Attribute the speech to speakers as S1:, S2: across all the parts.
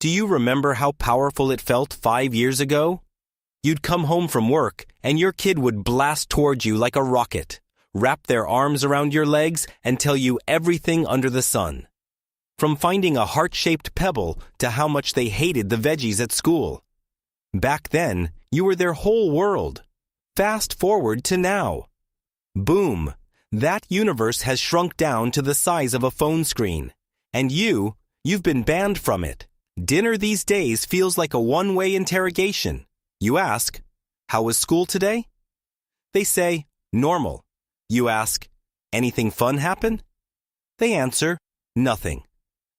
S1: Do you remember how powerful it felt 5 years ago? You'd come home from work, and your kid would blast towards you like a rocket, wrap their arms around your legs, and tell you everything under the sun. From finding a heart-shaped pebble to how much they hated the veggies at school. Back then, you were their whole world. Fast forward to now. Boom! That universe has shrunk down to the size of a phone screen. And you've been banned from it. Dinner these days feels like a one-way interrogation. You ask, "How was school today?" They say, "Normal." You ask, "Anything fun happen?" They answer, "Nothing."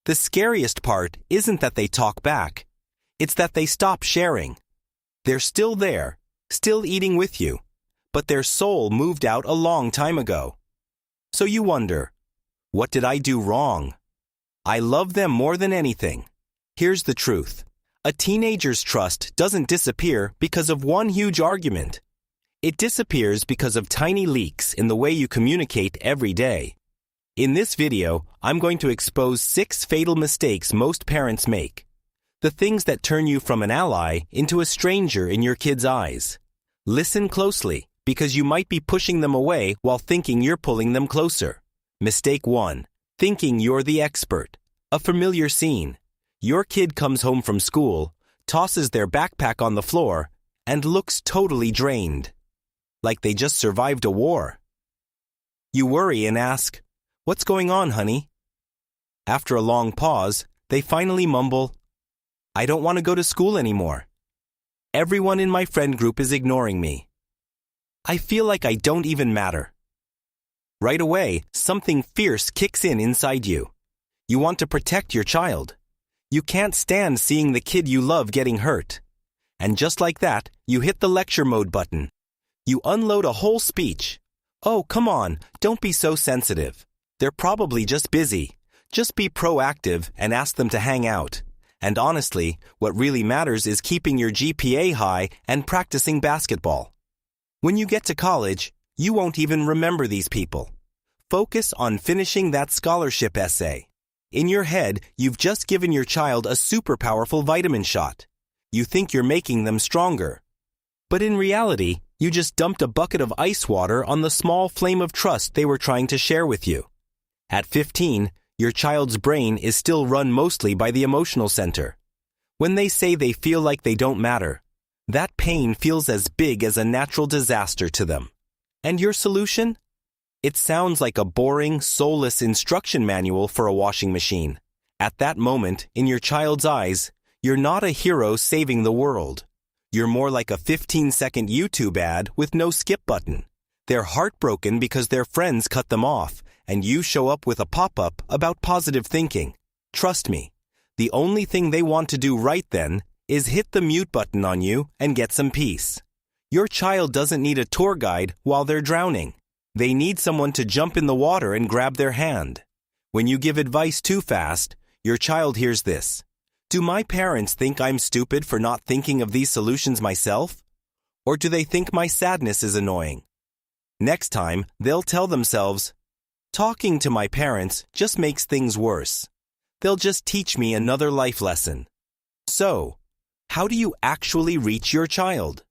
S1: The scariest part isn't that they talk back. It's that they stop sharing. They're still there, still eating with you, but their soul moved out a long time ago. So you wonder, what did I do wrong? I love them more than anything. Here's the truth. A teenager's trust doesn't disappear because of one huge argument. It disappears because of tiny leaks in the way you communicate every day. In this video, I'm going to expose 6 fatal mistakes most parents make. The things that turn you from an ally into a stranger in your kid's eyes. Listen closely, because you might be pushing them away while thinking you're pulling them closer. Mistake 1. Thinking you're the expert. A familiar scene. Your kid comes home from school, tosses their backpack on the floor, and looks totally drained. Like they just survived a war. You worry and ask, "What's going on, honey?" After a long pause, they finally mumble, "I don't want to go to school anymore. Everyone in my friend group is ignoring me. I feel like I don't even matter." Right away, something fierce kicks in inside you. You want to protect your child. You can't stand seeing the kid you love getting hurt. And just like that, you hit the lecture mode button. You unload a whole speech. "Oh, come on, don't be so sensitive. They're probably just busy. Just be proactive and ask them to hang out. And honestly, what really matters is keeping your GPA high and practicing basketball." When you get to college, you won't even remember these people. Focus on finishing that scholarship essay. In your head, you've just given your child a super powerful vitamin shot. You think you're making them stronger. But in reality, you just dumped a bucket of ice water on the small flame of trust they were trying to share with you. At 15, your child's brain is still run mostly by the emotional center. When they say they feel like they don't matter, that pain feels as big as a natural disaster to them. And your solution? It sounds like a boring, soulless instruction manual for a washing machine. At that moment, in your child's eyes, you're not a hero saving the world. You're more like a 15-second YouTube ad with no skip button. They're heartbroken because their friends cut them off, and you show up with a pop-up about positive thinking. Trust me, the only thing they want to do right then is hit the mute button on you and get some peace. Your child doesn't need a tour guide while they're drowning. They need someone to jump in the water and grab their hand. When you give advice too fast, your child hears this. Do my parents think I'm stupid for not thinking of these solutions myself? Or do they think my sadness is annoying? Next time, they'll tell themselves, talking to my parents just makes things worse. They'll just teach me another life lesson. So, how do you actually reach your child?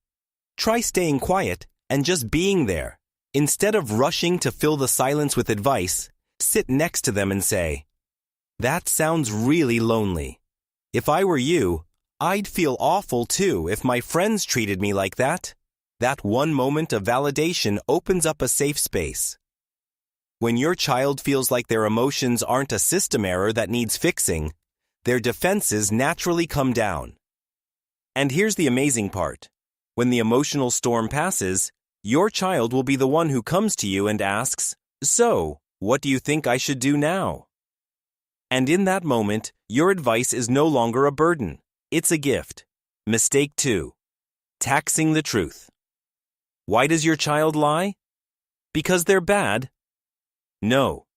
S1: Try staying quiet and just being there. Instead of rushing to fill the silence with advice, sit next to them and say, "That sounds really lonely. If I were you, I'd feel awful too if my friends treated me like that." That one moment of validation opens up a safe space. When your child feels like their emotions aren't a system error that needs fixing, their defenses naturally come down. And here's the amazing part. When the emotional storm passes, your child will be the one who comes to you and asks, "So, what do you think I should do now?" And in that moment, your advice is no longer a burden. It's a gift. Mistake 2. Taxing the truth. Why does your child lie? Because they're bad? No.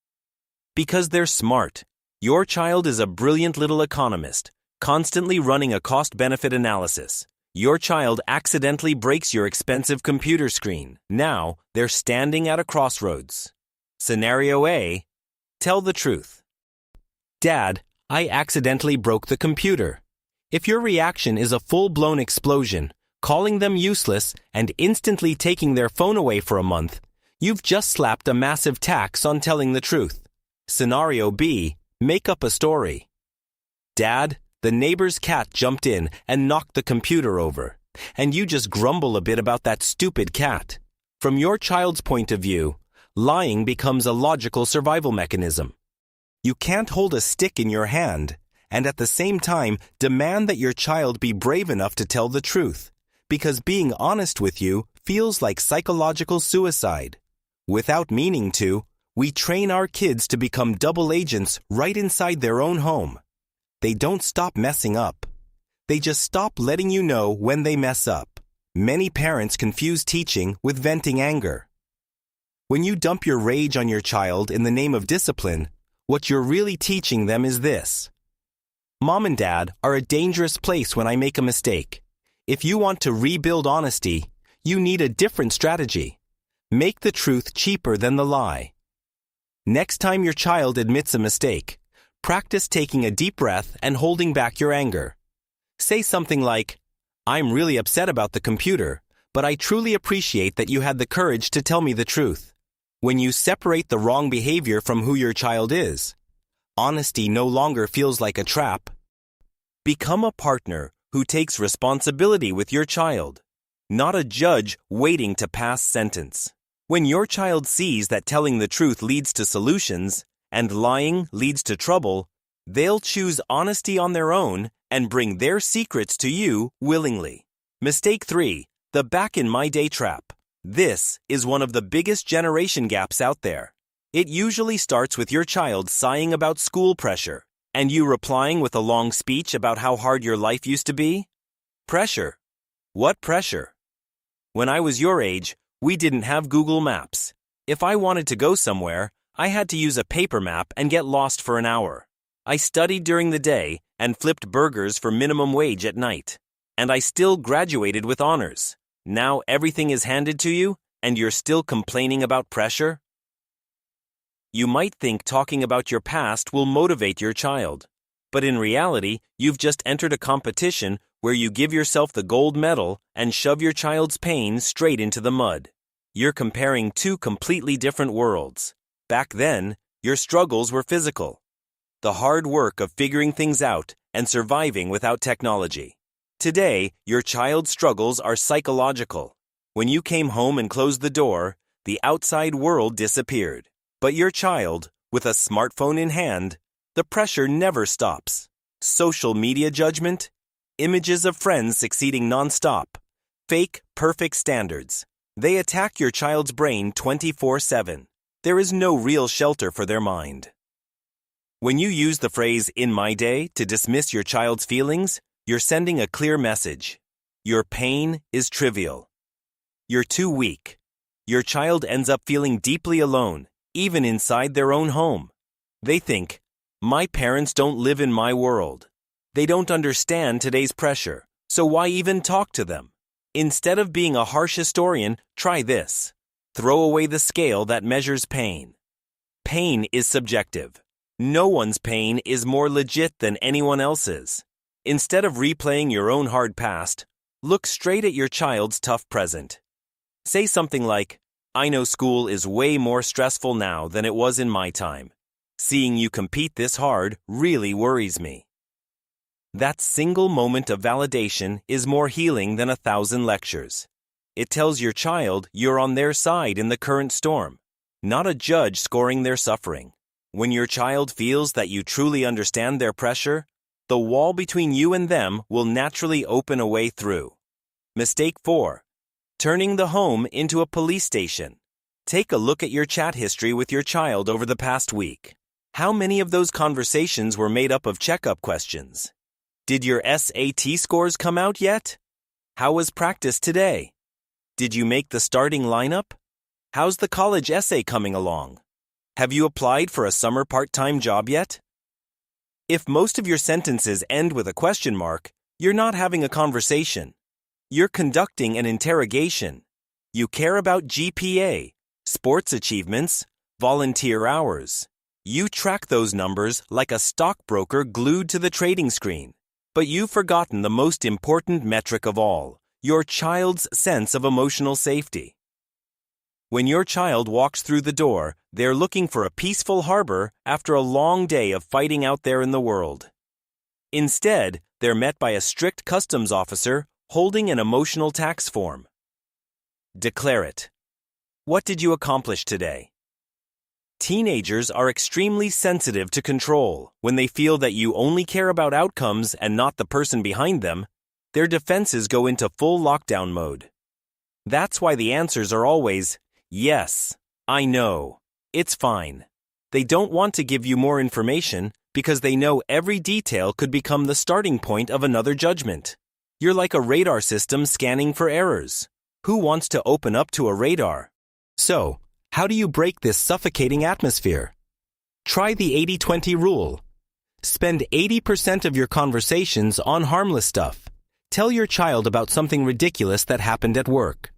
S1: Because they're smart. Your child is a brilliant little economist, constantly running a cost-benefit analysis. Your child accidentally breaks your expensive computer screen. Now, they're standing at a crossroads. Scenario A, tell the truth. Dad, I accidentally broke the computer. If your reaction is a full-blown explosion, calling them useless, and instantly taking their phone away for a month, you've just slapped a massive tax on telling the truth. Scenario B, make up a story. Dad, the neighbor's cat jumped in and knocked the computer over, and you just grumble a bit about that stupid cat. From your child's point of view, lying becomes a logical survival mechanism. You can't hold a stick in your hand and at the same time demand that your child be brave enough to tell the truth, because being honest with you feels like psychological suicide. Without meaning to, we train our kids to become double agents right inside their own home. They don't stop messing up. They just stop letting you know when they mess up. Many parents confuse teaching with venting anger. When you dump your rage on your child in the name of discipline, what you're really teaching them is this. Mom and Dad are a dangerous place when I make a mistake. If you want to rebuild honesty, you need a different strategy. Make the truth cheaper than the lie. Next time your child admits a mistake, practice taking a deep breath and holding back your anger. Say something like, I'm really upset about the computer, but I truly appreciate that you had the courage to tell me the truth. When you separate the wrong behavior from who your child is, honesty no longer feels like a trap. Become a partner who takes responsibility with your child, not a judge waiting to pass sentence. When your child sees that telling the truth leads to solutions and lying leads to trouble, they'll choose honesty on their own and bring their secrets to you willingly. Mistake 3, the back in my day trap. This is one of the biggest generation gaps out there. It usually starts with your child sighing about school pressure and you replying with a long speech about how hard your life used to be. Pressure. What pressure? When I was your age, we didn't have Google Maps. If I wanted to go somewhere, I had to use a paper map and get lost for an hour. I studied during the day and flipped burgers for minimum wage at night. And I still graduated with honors. Now everything is handed to you, and you're still complaining about pressure? You might think talking about your past will motivate your child. But in reality, you've just entered a competition where you give yourself the gold medal and shove your child's pain straight into the mud. You're comparing two completely different worlds. Back then, your struggles were physical. The hard work of figuring things out and surviving without technology. Today, your child's struggles are psychological. When you came home and closed the door, the outside world disappeared. But your child, with a smartphone in hand, the pressure never stops. Social media judgment, images of friends succeeding nonstop, fake perfect standards. They attack your child's brain 24/7. There is no real shelter for their mind. When you use the phrase "in my day" to dismiss your child's feelings, you're sending a clear message. Your pain is trivial. You're too weak. Your child ends up feeling deeply alone, even inside their own home. They think, my parents don't live in my world. They don't understand today's pressure, so why even talk to them? Instead of being a harsh historian, try this. Throw away the scale that measures pain. Pain is subjective. No one's pain is more legit than anyone else's. Instead of replaying your own hard past, look straight at your child's tough present. Say something like, I know school is way more stressful now than it was in my time. Seeing you compete this hard really worries me. That single moment of validation is more healing than 1,000 lectures. It tells your child you're on their side in the current storm, not a judge scoring their suffering. When your child feels that you truly understand their pressure, the wall between you and them will naturally open a way through. Mistake 4. Turning the home into a police station. Take a look at your chat history with your child over the past week. How many of those conversations were made up of checkup questions? Did your SAT scores come out yet? How was practice today? Did you make the starting lineup? How's the college essay coming along? Have you applied for a summer part-time job yet? If most of your sentences end with a question mark, you're not having a conversation. You're conducting an interrogation. You care about GPA, sports achievements, volunteer hours. You track those numbers like a stockbroker glued to the trading screen. But you've forgotten the most important metric of all, your child's sense of emotional safety. When your child walks through the door, they're looking for a peaceful harbor after a long day of fighting out there in the world. Instead, they're met by a strict customs officer holding an emotional tax form. Declare it. What did you accomplish today? Teenagers are extremely sensitive to control. When they feel that you only care about outcomes and not the person behind them, their defenses go into full lockdown mode. That's why the answers are always, yes, I know, it's fine. They don't want to give you more information because they know every detail could become the starting point of another judgment. You're like a radar system scanning for errors. Who wants to open up to a radar? So, how do you break this suffocating atmosphere? Try the 80-20 rule. Spend 80% of your conversations on harmless stuff. Tell your child about something ridiculous that happened at work.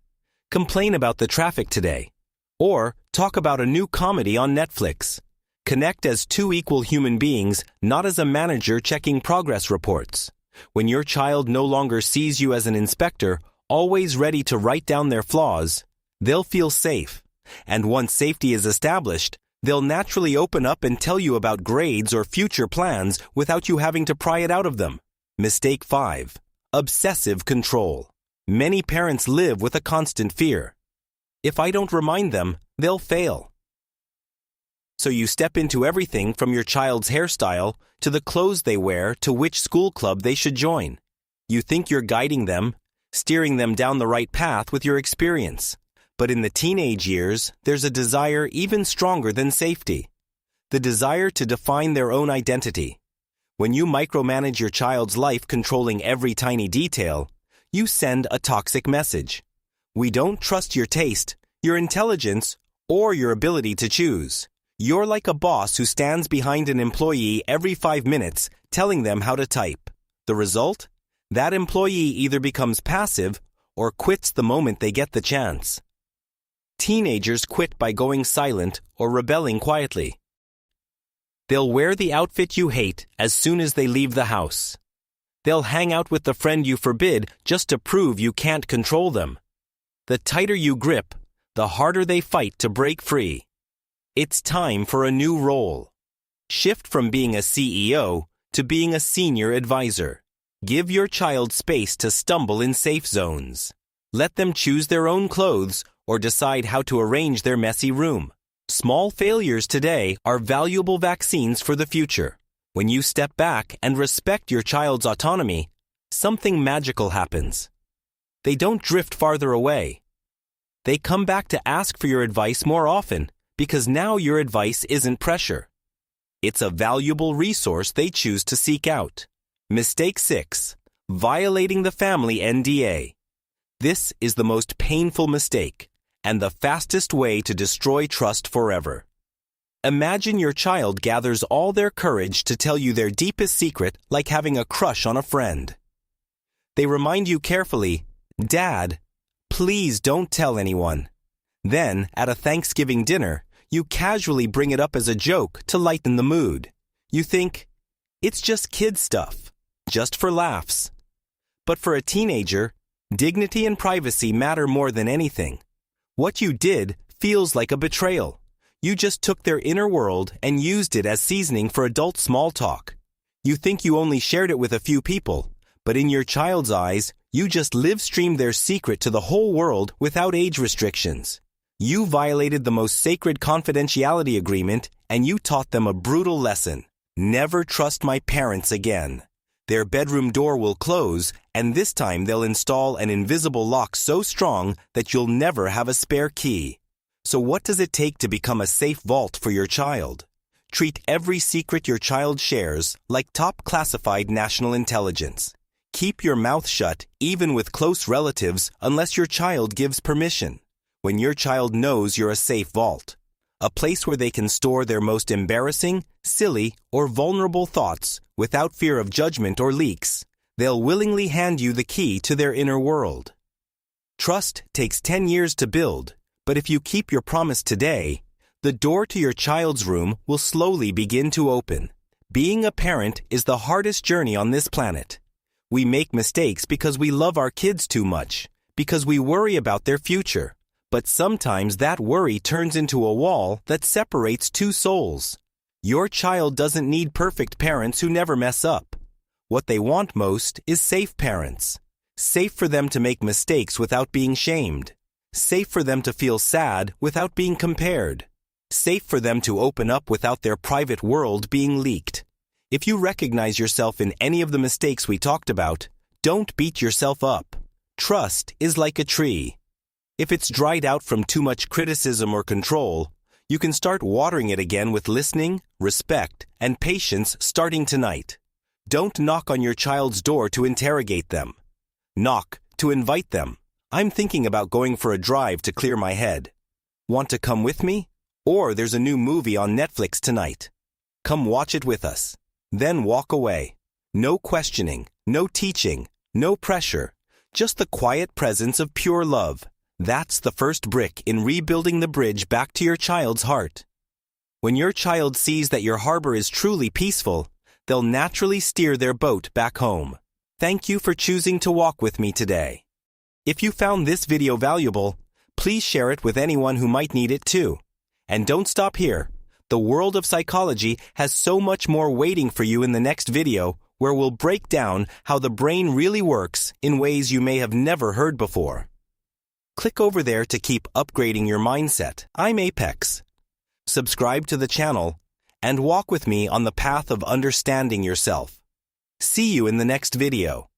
S1: Complain about the traffic today. Or talk about a new comedy on Netflix. Connect as two equal human beings, not as a manager checking progress reports. When your child no longer sees you as an inspector, always ready to write down their flaws, they'll feel safe. And once safety is established, they'll naturally open up and tell you about grades or future plans without you having to pry it out of them. Mistake 5. Obsessive control. Many parents live with a constant fear. If I don't remind them, they'll fail. So you step into everything from your child's hairstyle to the clothes they wear to which school club they should join. You think you're guiding them, steering them down the right path with your experience. But in the teenage years, there's a desire even stronger than safety. The desire to define their own identity. When you micromanage your child's life controlling every tiny detail, you send a toxic message. We don't trust your taste, your intelligence, or your ability to choose. You're like a boss who stands behind an employee every 5 minutes telling them how to type. The result? That employee either becomes passive or quits the moment they get the chance. Teenagers quit by going silent or rebelling quietly. They'll wear the outfit you hate as soon as they leave the house. They'll hang out with the friend you forbid just to prove you can't control them. The tighter you grip, the harder they fight to break free. It's time for a new role. Shift from being a CEO to being a senior advisor. Give your child space to stumble in safe zones. Let them choose their own clothes or decide how to arrange their messy room. Small failures today are valuable vaccines for the future. When you step back and respect your child's autonomy, something magical happens. They don't drift farther away. They come back to ask for your advice more often because now your advice isn't pressure. It's a valuable resource they choose to seek out. Mistake 6. Violating the family NDA. This is the most painful mistake and the fastest way to destroy trust forever. Imagine your child gathers all their courage to tell you their deepest secret like having a crush on a friend. They remind you carefully, "Dad, please don't tell anyone." Then, at a Thanksgiving dinner, you casually bring it up as a joke to lighten the mood. You think, it's just kid stuff, just for laughs. But for a teenager, dignity and privacy matter more than anything. What you did feels like a betrayal. You just took their inner world and used it as seasoning for adult small talk. You think you only shared it with a few people, but in your child's eyes, you just live-streamed their secret to the whole world without age restrictions. You violated the most sacred confidentiality agreement, and you taught them a brutal lesson. Never trust my parents again. Their bedroom door will close, and this time they'll install an invisible lock so strong that you'll never have a spare key. So what does it take to become a safe vault for your child? Treat every secret your child shares like top classified national intelligence. Keep your mouth shut even with close relatives unless your child gives permission. When your child knows you're a safe vault, a place where they can store their most embarrassing, silly, or vulnerable thoughts without fear of judgment or leaks, they'll willingly hand you the key to their inner world. Trust takes 10 years to build, but if you keep your promise today, the door to your child's room will slowly begin to open. Being a parent is the hardest journey on this planet, We make mistakes because we love our kids too much, because we worry about their future. But sometimes that worry turns into a wall that separates two souls. Your child doesn't need perfect parents who never mess up. What they want most is safe parents. Safe for them to make mistakes without being shamed. Safe for them to feel sad without being compared. Safe for them to open up without their private world being leaked. If you recognize yourself in any of the mistakes we talked about, don't beat yourself up. Trust is like a tree. If it's dried out from too much criticism or control, you can start watering it again with listening, respect, and patience starting tonight. Don't knock on your child's door to interrogate them. Knock to invite them. I'm thinking about going for a drive to clear my head. Want to come with me? Or there's a new movie on Netflix tonight. Come watch it with us. Then walk away. No questioning, no teaching, no pressure. Just the quiet presence of pure love. That's the first brick in rebuilding the bridge back to your child's heart. When your child sees that your harbor is truly peaceful, they'll naturally steer their boat back home. Thank you for choosing to walk with me today. If you found this video valuable, please share it with anyone who might need it too. And don't stop here. The world of psychology has so much more waiting for you in the next video, where we'll break down how the brain really works in ways you may have never heard before. Click over there to keep upgrading your mindset. I'm Apex. Subscribe to the channel and walk with me on the path of understanding yourself. See you in the next video.